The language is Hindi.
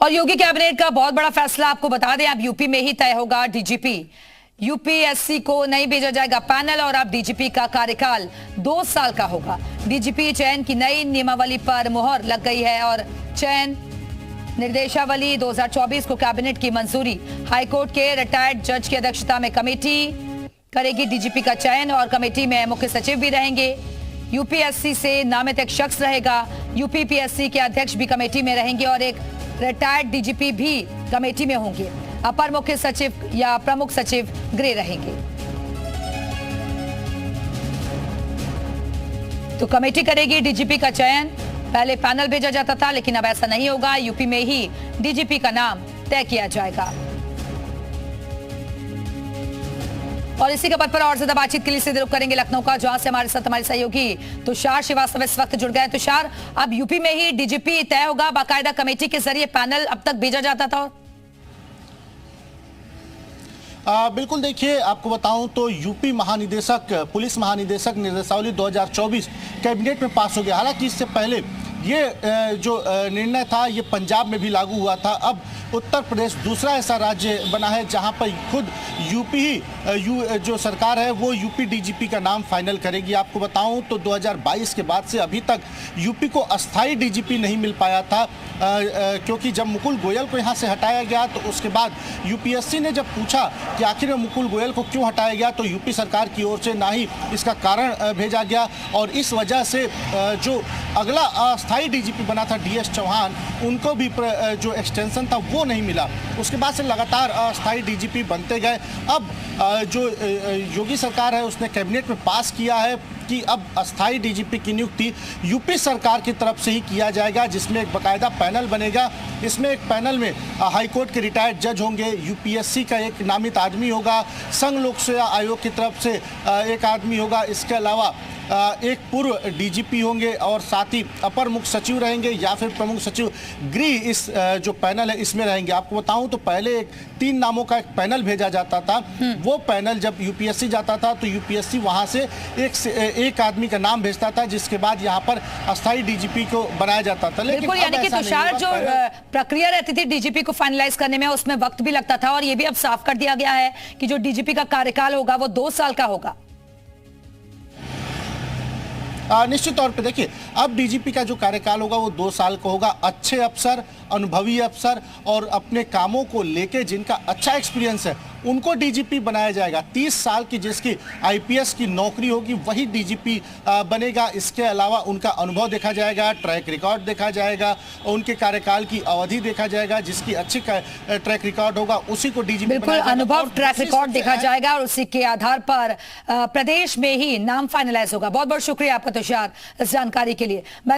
और योगी कैबिनेट का बहुत बड़ा फैसला आपको बता दें, अब यूपी में ही तय होगा डीजीपी। यूपीएससी को नहीं भेजा जाएगा पैनल और अब डीजीपी का कार्यकाल 2 साल का होगा। डीजीपी चयन की नई नियमावली पर मुहर लग गई है और चयन निर्देशावली 2024 को कैबिनेट की मंजूरी। हाईकोर्ट के रिटायर्ड जज की अध्यक्षता में कमेटी करेगी डीजीपी का चयन और कमेटी में मुख्य सचिव भी रहेंगे। यूपीएससी से नामित एक शख्स रहेगा। यूपीपीएससी के अध्यक्ष भी कमेटी में रहेंगे और एक रिटायर्ड डीजीपी भी कमेटी में होंगे। अपर मुख्य सचिव या प्रमुख सचिव गृह रहेंगे। तो कमेटी करेगी डीजीपी का चयन। पहले पैनल भेजा जाता था, लेकिन अब ऐसा नहीं होगा। यूपी में ही डीजीपी का नाम तय किया जाएगा। और इसी के पद पर और ज्यादा बातचीत के लिए सीधे रुख करेंगे लखनऊ का, जहां से हमारे साथ हमारे सहयोगी तुषार श्रीवास्तव इस वक्त जुड़ गए। तुषार, अब यूपी में ही डीजीपी तय होगा, बाकायदा कमेटी के जरिए पैनल अब तक भेजा जाता था। बिल्कुल, देखिए आपको बताऊं तो यूपी महानिदेशक पुलिस महानिदेशक निर्देशावली 2024 कैबिनेट में पास हो गया। हालांकि इससे पहले ये जो निर्णय था ये पंजाब में भी लागू हुआ था। अब उत्तर प्रदेश दूसरा ऐसा राज्य बना है जहां पर खुद यूपी ही जो सरकार है वो यूपी डीजीपी का नाम फाइनल करेगी। आपको बताऊं तो 2022 के बाद से अभी तक यूपी को अस्थाई डीजीपी नहीं मिल पाया था, क्योंकि जब मुकुल गोयल को यहां से हटाया गया तो उसके बाद यूपीएससी ने जब पूछा कि आखिर मुकुल गोयल को क्यों हटाया गया तो यूपी सरकार की ओर से ना ही इसका कारण भेजा गया और इस वजह से जो अगला अस्थाई डीजीपी बना था डीएस चौहान, उनको भी जो एक्सटेंशन था वो नहीं मिला। उसके बाद से लगातार अस्थाई डीजीपी बनते गए। अब जो योगी सरकार है उसने कैबिनेट में पास किया है कि अब अस्थाई डीजीपी की नियुक्ति यूपी सरकार की तरफ से ही किया जाएगा, जिसमें एक बाकायदा पैनल बनेगा। इसमें एक पैनल में हाईकोर्ट के रिटायर्ड जज होंगे, यूपीएससी का एक नामित आदमी होगा, संघ लोक सेवा आयोग की तरफ से एक आदमी होगा, इसके अलावा एक पूर्व डीजीपी होंगे और साथ ही अपर मुख्य सचिव रहेंगे या फिर प्रमुख सचिव गृह इस जो पैनल है इसमें रहेंगे। आपको बताऊं तो पहले 3 नामों का एक पैनल भेजा जाता था। वो पैनल जब यूपीएससी जाता था तो यूपीएससी वहां से एक आदमी का नाम भेजता था, जिसके बाद यहाँ पर अस्थाई डीजीपी को बनाया जाता था। लेकिन यानी कि तुषार, जो प्रक्रिया रहती थी डीजीपी को फाइनलाइज करने में उसमें वक्त भी लगता था और ये भी अब साफ कर दिया गया है कि जो डीजीपी का कार्यकाल होगा वो 2 साल का होगा। निश्चित तौर पे देखिए, अब डीजीपी का जो कार्यकाल होगा वो 2 साल का होगा। अच्छे अफसर, अनुभवी अफसर और अपने कामों को लेके जिनका अच्छा एक्सपीरियंस है उनको डीजीपी बनाया जाएगा। 30 साल की जिसकी आईपीएस की नौकरी होगी वही डीजीपी बनेगा। इसके अलावा उनका अनुभव देखा जाएगा, ट्रैक रिकॉर्ड देखा जाएगा, उनके कार्यकाल की अवधि देखा जाएगा। जिसकी अच्छी ट्रैक रिकॉर्ड होगा उसी को डीजीपी बिल्कुल अनुभव ट्रैक रिकॉर्ड देखा जाएगा और उसी के आधार पर प्रदेश में ही नाम फाइनलाइज होगा। बहुत बहुत शुक्रिया आपका तुषार इस जानकारी के लिए।